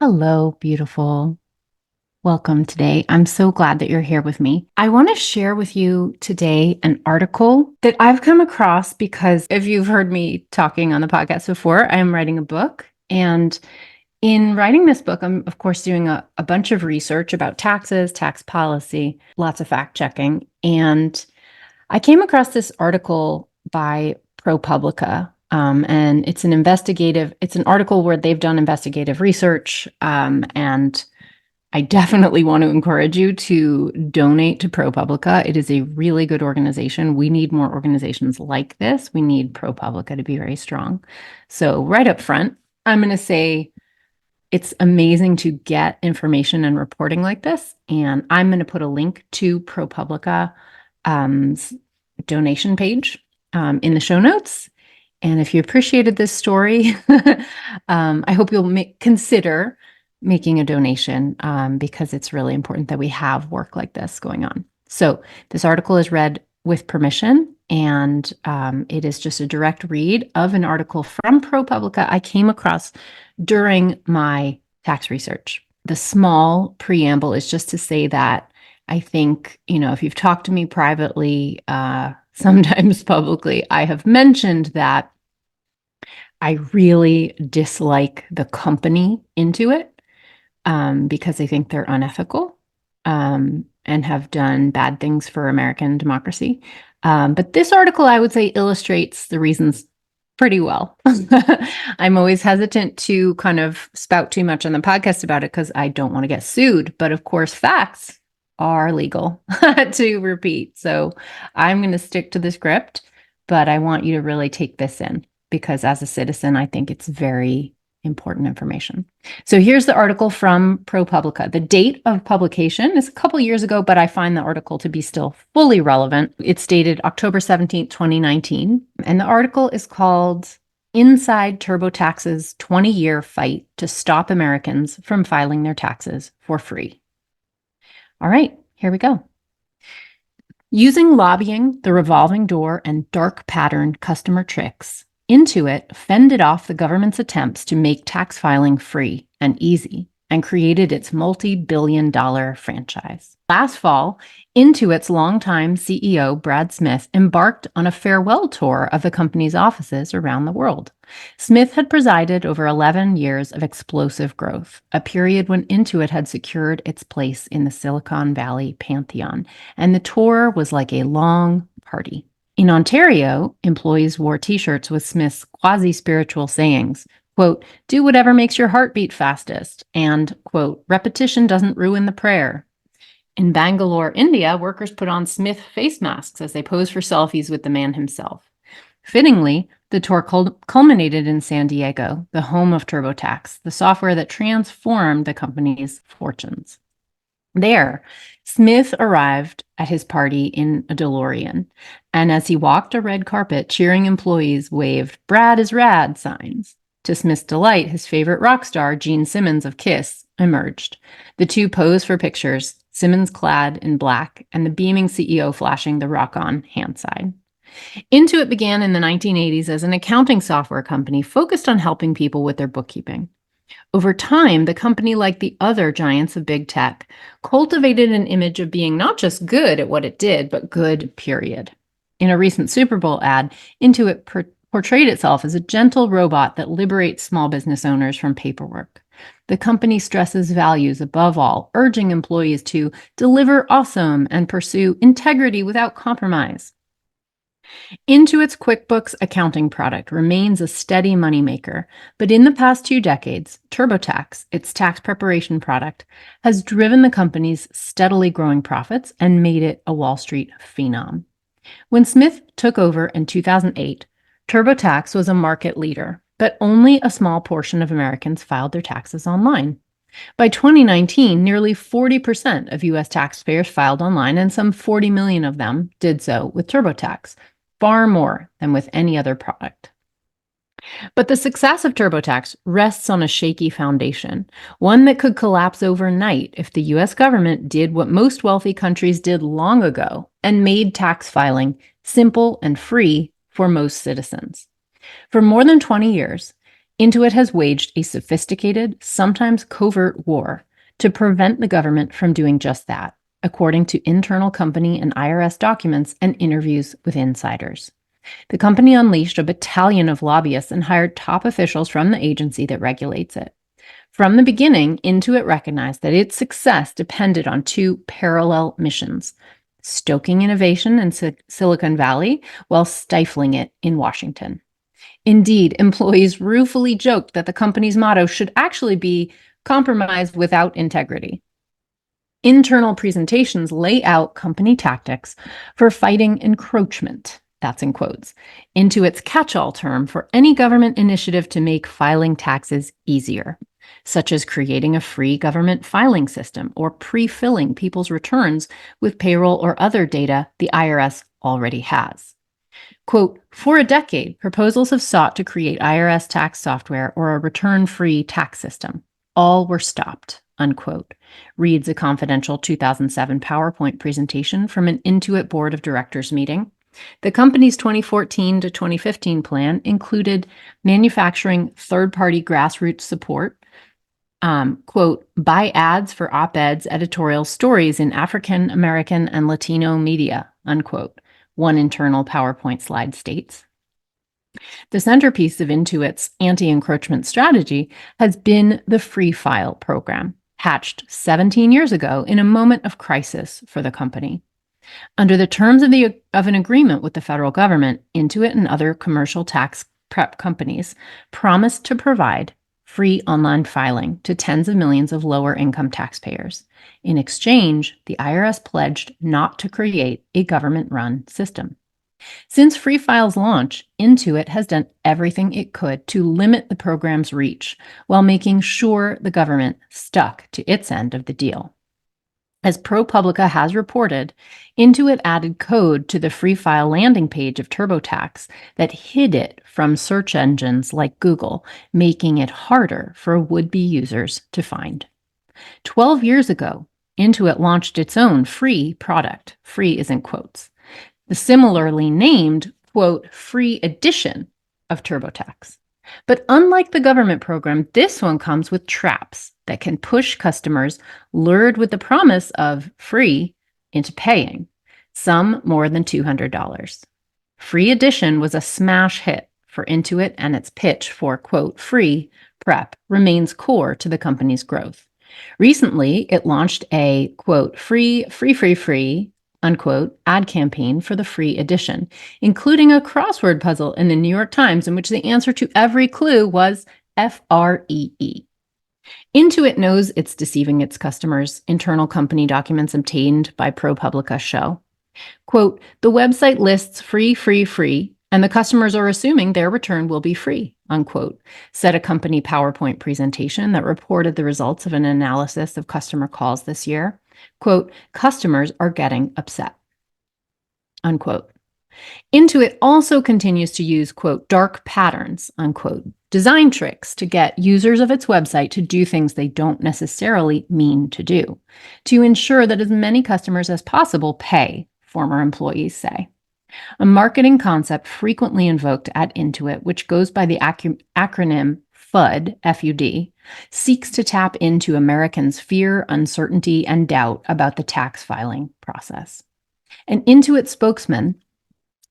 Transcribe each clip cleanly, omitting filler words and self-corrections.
Hello, beautiful. Welcome today. I'm so glad that you're here with me. I want to share with you today an article that I've come across because if you've heard me talking on the podcast before, I am writing a book. And in writing this book, I'm, of course, doing a bunch of research about taxes, tax policy, lots of fact checking. And I came across this article by ProPublica. And it's an article where they've done investigative research. And I definitely want to encourage you to donate to ProPublica. It is a really good organization. We need more organizations like this. We need ProPublica to be very strong. So right up front, I'm going to say it's amazing to get information and reporting like this. And I'm going to put a link to ProPublica donation page in the show notes. And if you appreciated this story, I hope you'll consider making a donation because it's really important that we have work like this going on. So this article is read with permission, and it is just a direct read of an article from ProPublica I came across during my tax research. The small preamble is just to say that I think, if you've talked to me privately, sometimes publicly, I have mentioned that I really dislike the company Intuit because I think they're unethical and have done bad things for American democracy. But this article, I would say, illustrates the reasons pretty well. I'm always hesitant to kind of spout too much on the podcast about it because I don't want to get sued. But of course, facts are legal to repeat. So I'm going to stick to the script, but I want you to really take this in because as a citizen, I think it's very important information. So here's the article from ProPublica. The date of publication is a couple years ago, but I find the article to be still fully relevant. It's dated October 17th, 2019. And the article is called Inside TurboTax's 20-Year Fight to Stop Americans from Filing Their Taxes for Free. All right, here we go. Using lobbying, the revolving door, and dark patterned customer tricks, Intuit fended off the government's attempts to make tax filing free and easy and created its multi-billion-dollar franchise. Last fall, Intuit's longtime CEO, Brad Smith, embarked on a farewell tour of the company's offices around the world. Smith had presided over 11 years of explosive growth, a period when Intuit had secured its place in the Silicon Valley pantheon, and the tour was like a long party. In Ontario, employees wore t-shirts with Smith's quasi-spiritual sayings, quote, "Do whatever makes your heart beat fastest," and, quote, "Repetition doesn't ruin the prayer." In Bangalore, India, workers put on Smith face masks as they posed for selfies with the man himself. Fittingly, the tour culminated in San Diego, the home of TurboTax, the software that transformed the company's fortunes. There, Smith arrived at his party in a DeLorean, and as he walked a red carpet, cheering employees waved "Brad is rad" signs. To Smith's delight, his favorite rock star, Gene Simmons of Kiss, emerged. The two posed for pictures, Simmons clad in black and the beaming CEO flashing the rock-on hand sign. Intuit began in the 1980s as an accounting software company focused on helping people with their bookkeeping. Over time, the company, like the other giants of big tech, cultivated an image of being not just good at what it did, but good, period. In a recent Super Bowl ad, Intuit portrayed itself as a gentle robot that liberates small business owners from paperwork. The company stresses values above all, urging employees to deliver awesome and pursue integrity without compromise. Intuit's QuickBooks accounting product remains a steady moneymaker, but in the past 2 decades, TurboTax, its tax preparation product, has driven the company's steadily growing profits and made it a Wall Street phenom. When Smith took over in 2008, TurboTax was a market leader, but only a small portion of Americans filed their taxes online. By 2019, nearly 40% of U.S. taxpayers filed online, and some 40 million of them did so with TurboTax, far more than with any other product. But the success of TurboTax rests on a shaky foundation, one that could collapse overnight if the U.S. government did what most wealthy countries did long ago and made tax filing simple and free for most citizens. For more than 20 years, Intuit has waged a sophisticated, sometimes covert war to prevent the government from doing just that, according to internal company and IRS documents and interviews with insiders. The company unleashed a battalion of lobbyists and hired top officials from the agency that regulates it. From the beginning, Intuit recognized that its success depended on two parallel missions: stoking innovation in Silicon Valley while stifling it in Washington. Indeed, employees ruefully joked that the company's motto should actually be compromise without integrity. Internal presentations lay out company tactics for fighting encroachment, that's in quotes, Intuit's catch-all term for any government initiative to make filing taxes easier, such as creating a free government filing system or pre-filling people's returns with payroll or other data the IRS already has. Quote, for a decade, proposals have sought to create IRS tax software or a return-free tax system. All were stopped, unquote, reads a confidential 2007 PowerPoint presentation from an Intuit board of directors meeting. The company's 2014 to 2015 plan included manufacturing third-party grassroots support, quote, buy ads for op-eds, editorial stories in African American and Latino media, unquote, one internal PowerPoint slide states. The centerpiece of Intuit's anti-encroachment strategy has been the Free File program, hatched 17 years ago in a moment of crisis for the company. Under the terms of an agreement with the federal government, Intuit and other commercial tax prep companies promised to provide free online filing to tens of millions of lower-income taxpayers. In exchange, the IRS pledged not to create a government-run system. Since Free File's launch, Intuit has done everything it could to limit the program's reach while making sure the government stuck to its end of the deal. As ProPublica has reported, Intuit added code to the Free File landing page of TurboTax that hid it from search engines like Google, making it harder for would-be users to find. 12 years ago, Intuit launched its own free product, free is in quotes, the similarly named, quote, free edition of TurboTax. But unlike the government program, this one comes with traps that can push customers lured with the promise of free into paying, some more than $200. Free Edition was a smash hit for Intuit, and its pitch for, quote, free prep remains core to the company's growth. Recently, it launched a, quote, free, unquote, ad campaign for the Free Edition, including a crossword puzzle in the New York Times in which the answer to every clue was FREE. Intuit knows it's deceiving its customers, internal company documents obtained by ProPublica show. Quote, the website lists free, and the customers are assuming their return will be free, unquote, said a company PowerPoint presentation that reported the results of an analysis of customer calls this year. Quote, customers are getting upset, unquote. Intuit also continues to use, quote, dark patterns, unquote, design tricks to get users of its website to do things they don't necessarily mean to do, to ensure that as many customers as possible pay, former employees say. A marketing concept frequently invoked at Intuit, which goes by the acronym FUD, F-U-D, seeks to tap into Americans' fear, uncertainty, and doubt about the tax filing process. An Intuit spokesman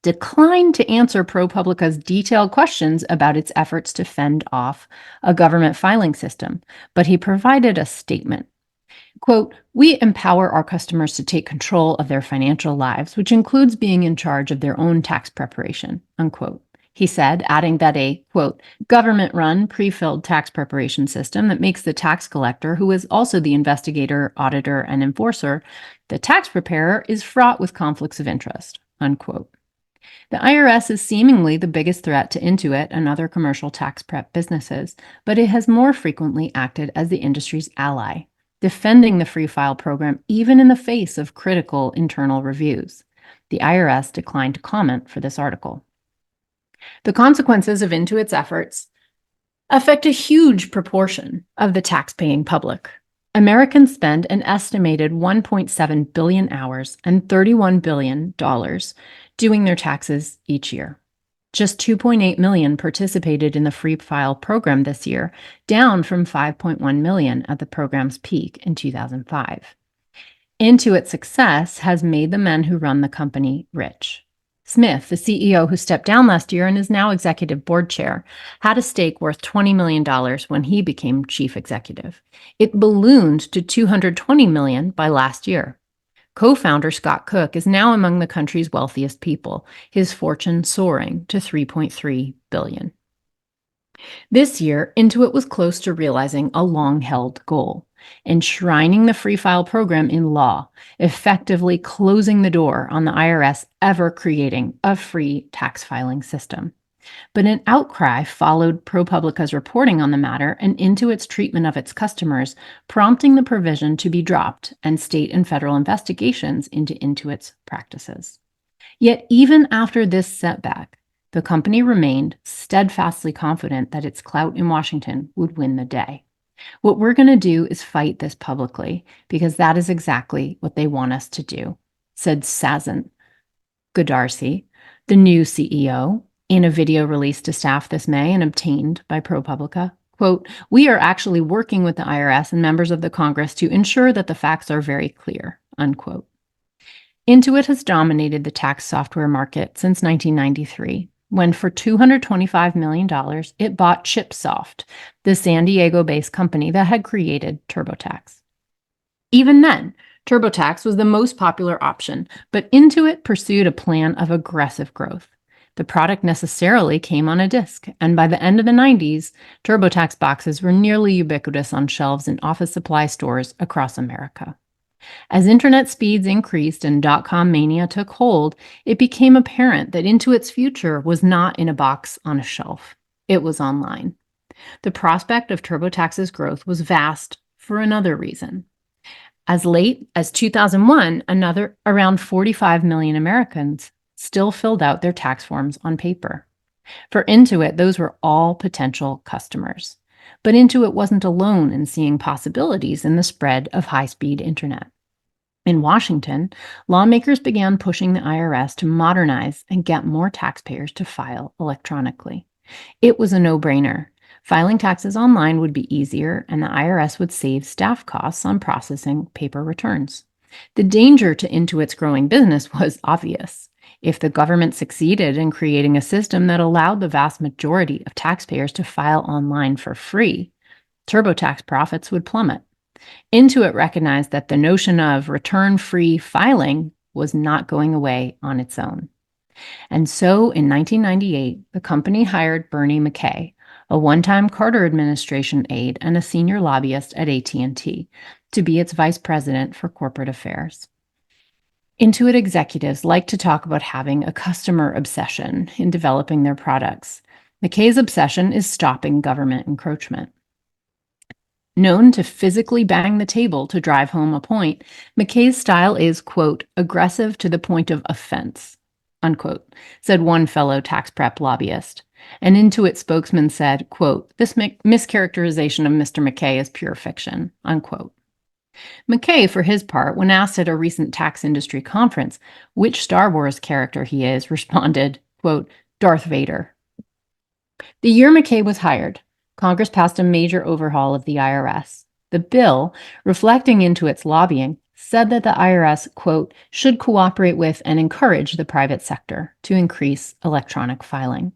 declined to answer ProPublica's detailed questions about its efforts to fend off a government filing system, but he provided a statement. Quote, we empower our customers to take control of their financial lives, which includes being in charge of their own tax preparation, unquote. He said, adding that a, quote, government-run, pre-filled tax preparation system that makes the tax collector, who is also the investigator, auditor, and enforcer, the tax preparer, is fraught with conflicts of interest, unquote. The IRS is seemingly the biggest threat to Intuit and other commercial tax prep businesses, but it has more frequently acted as the industry's ally, defending the Free File program even in the face of critical internal reviews. The IRS declined to comment for this article. The consequences of Intuit's efforts affect a huge proportion of the tax-paying public. Americans spend an estimated 1.7 billion hours and $31 billion doing their taxes each year. Just 2.8 million participated in the free file program this year, down from 5.1 million at the program's peak in 2005. Intuit's success has made the men who run the company rich. Smith, the CEO who stepped down last year and is now executive board chair, had a stake worth $20 million when he became chief executive. It ballooned to $220 million by last year. Co-founder Scott Cook is now among the country's wealthiest people, his fortune soaring to $3.3 billion. This year, Intuit was close to realizing a long-held goal, enshrining the free file program in law, effectively closing the door on the IRS ever creating a free tax filing system. But an outcry followed ProPublica's reporting on the matter and Intuit's treatment of its customers, prompting the provision to be dropped and state and federal investigations into Intuit's practices. Yet even after this setback, the company remained steadfastly confident that its clout in Washington would win the day. What we're going to do is fight this publicly because that is exactly what they want us to do, said Sazan Goodarzi, the new CEO, in a video released to staff this May and obtained by ProPublica. Quote, "We are actually working with the IRS and members of the Congress to ensure that the facts are very clear," unquote. Intuit has dominated the tax software market since 1993, when for $225 million, it bought ChipSoft, the San Diego-based company that had created TurboTax. Even then, TurboTax was the most popular option, but Intuit pursued a plan of aggressive growth. The product necessarily came on a disk, and by the end of the 90s, TurboTax boxes were nearly ubiquitous on shelves in office supply stores across America. As internet speeds increased and dot-com mania took hold, it became apparent that Intuit's future was not in a box on a shelf. It was online. The prospect of TurboTax's growth was vast for another reason. As late as 2001, around 45 million Americans still filled out their tax forms on paper. For Intuit, those were all potential customers. But Intuit wasn't alone in seeing possibilities in the spread of high-speed internet. In Washington, lawmakers began pushing the IRS to modernize and get more taxpayers to file electronically. It was a no-brainer. Filing taxes online would be easier, and the IRS would save staff costs on processing paper returns. The danger to Intuit's growing business was obvious. If the government succeeded in creating a system that allowed the vast majority of taxpayers to file online for free, TurboTax profits would plummet. Intuit recognized that the notion of return-free filing was not going away on its own. And so in 1998, the company hired Bernie McKay, a one-time Carter administration aide and a senior lobbyist at AT&T, to be its vice president for corporate affairs. Intuit executives like to talk about having a customer obsession in developing their products. McKay's obsession is stopping government encroachment. Known to physically bang the table to drive home a point, McKay's style is, quote, aggressive to the point of offense, unquote, said one fellow tax prep lobbyist. An Intuit spokesman said, quote, "This mischaracterization of Mr. McKay is pure fiction," unquote. McKay, for his part, when asked at a recent tax industry conference which Star Wars character he is, responded, quote, "Darth Vader." The year McKay was hired, Congress passed a major overhaul of the IRS. The bill, reflecting Intuit's lobbying, said that the IRS, quote, should cooperate with and encourage the private sector to increase electronic filing.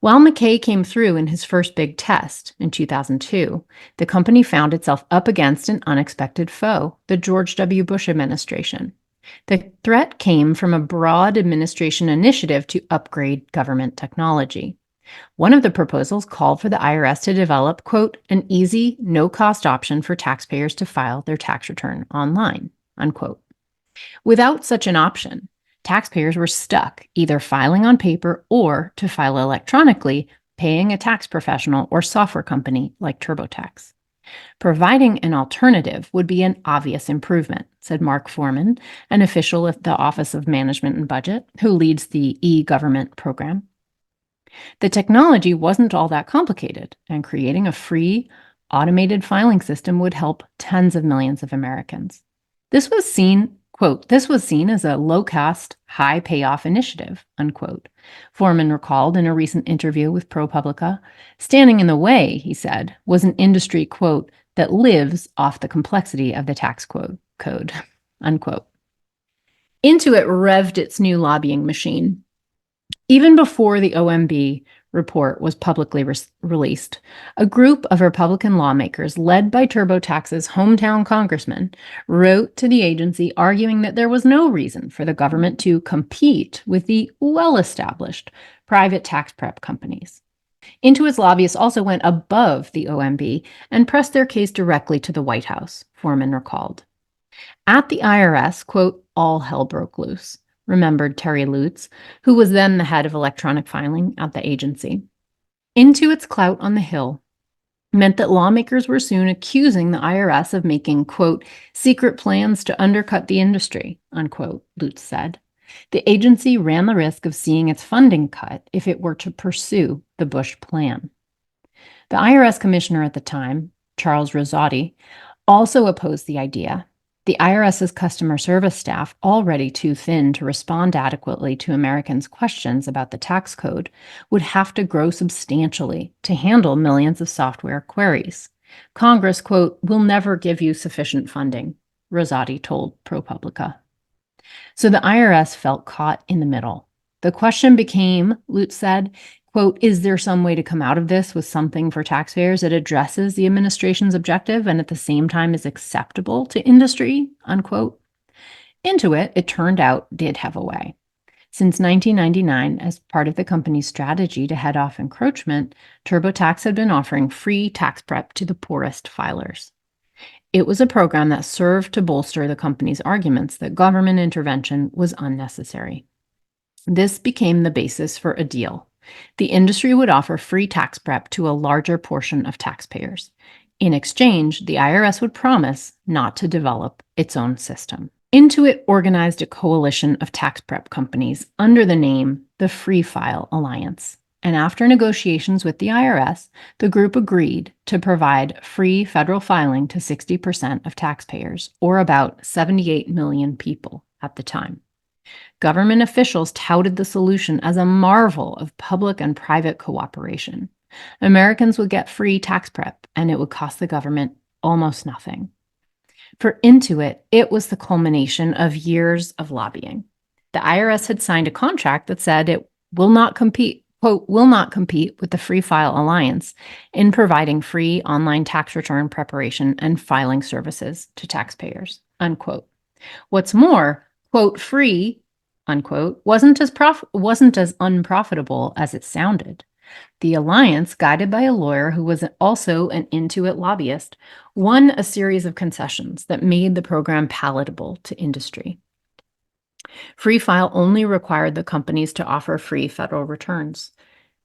While McKay came through in his first big test in 2002, the company found itself up against an unexpected foe, the George W. Bush administration. The threat came from a broad administration initiative to upgrade government technology. One of the proposals called for the IRS to develop, quote, an easy, no-cost option for taxpayers to file their tax return online, unquote. Without such an option, taxpayers were stuck either filing on paper or, to file electronically, paying a tax professional or software company like TurboTax. Providing an alternative would be an obvious improvement, said Mark Foreman, an official at the Office of Management and Budget, who leads the e-government program. The technology wasn't all that complicated, and creating a free, automated filing system would help tens of millions of Americans. This was seen, Quote, this was seen as a low-cost, high-payoff initiative, unquote. Foreman recalled in a recent interview with ProPublica, standing in the way, he said, was an industry, quote, that lives off the complexity of the tax code, unquote. Intuit revved its new lobbying machine. Even before the OMB report was publicly released, a group of Republican lawmakers led by TurboTax's hometown congressman wrote to the agency arguing that there was no reason for the government to compete with the well-established private tax prep companies. Intuit's lobbyists also went above the OMB and pressed their case directly to the White House, Foreman recalled. At the IRS, quote, all hell broke loose, remembered Terry Lutz, who was then the head of electronic filing at the agency. Intuit's clout on the Hill meant that lawmakers were soon accusing the IRS of making, quote, secret plans to undercut the industry, unquote, Lutz said. The agency ran the risk of seeing its funding cut if it were to pursue the Bush plan. The IRS commissioner at the time, Charles Rosati, also opposed the idea. The IRS's customer service staff, already too thin to respond adequately to Americans' questions about the tax code, would have to grow substantially to handle millions of software queries. Congress, quote, will never give you sufficient funding, Rosati told ProPublica. So the IRS felt caught in the middle. The question became, Lutz said, quote, is there some way to come out of this with something for taxpayers that addresses the administration's objective and at the same time is acceptable to industry, unquote? Intuit, it turned out, did have a way. Since 1999, as part of the company's strategy to head off encroachment, TurboTax had been offering free tax prep to the poorest filers. It was a program that served to bolster the company's arguments that government intervention was unnecessary. This became the basis for a deal. The industry would offer free tax prep to a larger portion of taxpayers. In exchange, the IRS would promise not to develop its own system. Intuit organized a coalition of tax prep companies under the name the Free File Alliance. And after negotiations with the IRS, the group agreed to provide free federal filing to 60% of taxpayers, or about 78 million people at the time. Government officials touted the solution as a marvel of public and private cooperation. Americans would get free tax prep, and it would cost the government almost nothing. For Intuit, it was the culmination of years of lobbying. The IRS had signed a contract that said it will not compete, quote, will not compete with the Free File Alliance in providing free online tax return preparation and filing services to taxpayers, unquote. What's more, quote, free, unquote, wasn't as unprofitable as it sounded. The alliance, guided by a lawyer who was also an Intuit lobbyist, won a series of concessions that made the program palatable to industry. Free File only required the companies to offer free federal returns.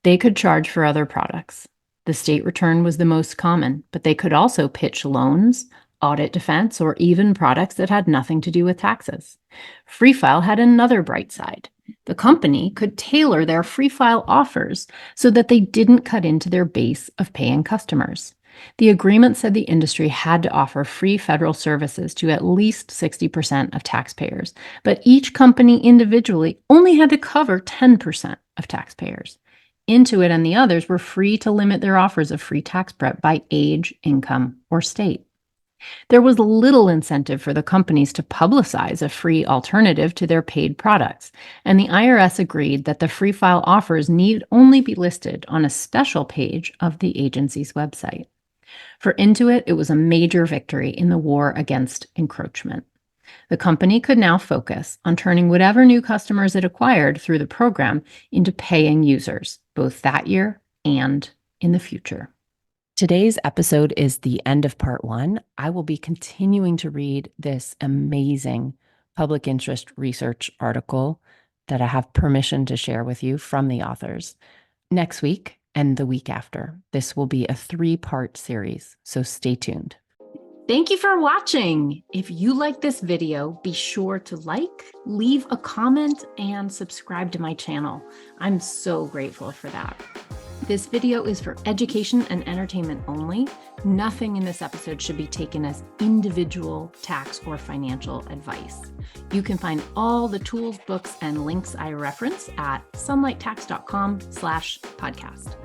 They could charge for other products. The state return was the most common, but they could also pitch loans, audit defense, or even products that had nothing to do with taxes. Free File had another bright side. The company could tailor their Free File offers so that they didn't cut into their base of paying customers. The agreement said the industry had to offer free federal services to at least 60% of taxpayers, but each company individually only had to cover 10% of taxpayers. Intuit and the others were free to limit their offers of free tax prep by age, income, or state. There was little incentive for the companies to publicize a free alternative to their paid products, and the IRS agreed that the Free File offers need only be listed on a special page of the agency's website. For Intuit, it was a major victory in the war against encroachment. The company could now focus on turning whatever new customers it acquired through the program into paying users, both that year and in the future. Today's episode is the end of part 1. I will be continuing to read this amazing public interest research article that I have permission to share with you from the authors next week and the week after. This will be a 3-part series, so stay tuned. Thank you for watching. If you like this video, be sure to like, leave a comment, and subscribe to my channel. I'm so grateful for that. This video is for education and entertainment only. Nothing in this episode should be taken as individual tax or financial advice. You can find all the tools, books, and links I reference at sunlighttax.com/podcast.